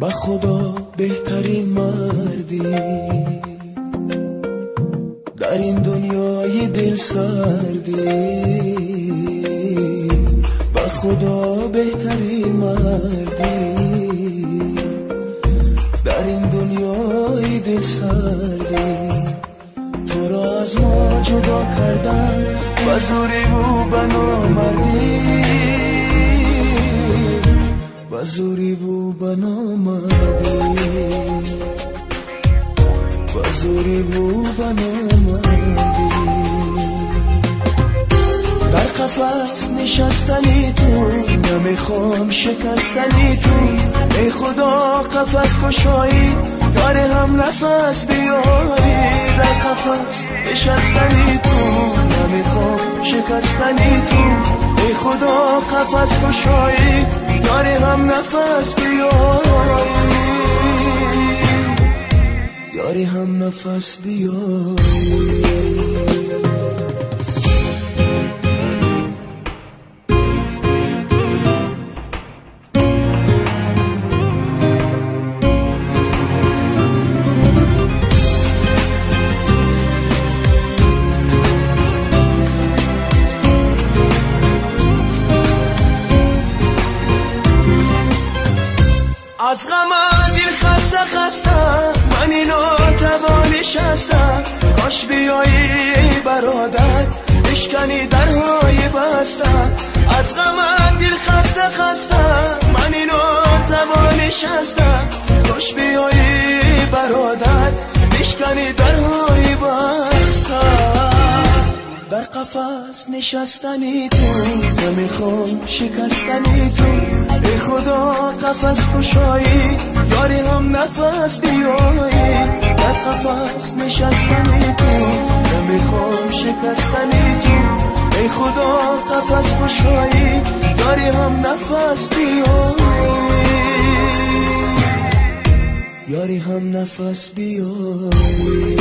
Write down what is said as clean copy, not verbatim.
با خدا بهترین مردی در این دنیای دل سردی، با خدا بهترین مردی در این دنیای دل سردی. تو را از ما جدا کردن و زوری و بنامردی، و زوری و بنامردی، و زوری و بنامردی. در قفس نشستنی تو، نمیخوام شکستنی تو. ای خدا قفس کشایی، یار هم نفس بیایی. در قفس نشستنی تو، نمیخوام شکستنی تو. ای خدا قفس کشایی، یار هم نفس بیایی، یاری هم نفس بیایی. از غم دل خسته خسته من اینو توانش هستم. کاش بیایی برادر بشکنی درهای بسته. از غم دل خسته خسته من اینو توانش هستم. کاش بیایی برادر بشکنی درهای بسته. در قفس نشستنی تو، نمیخوام شکستنی تو. ای خدا قفس کشایی، یاری هم نفس بیایی. در قفس نشستنی تو، نمیخوام شکستنی تو. ای خدا قفس کشایی، یاری هم نفس بیایی، یاری هم نفس بیایی.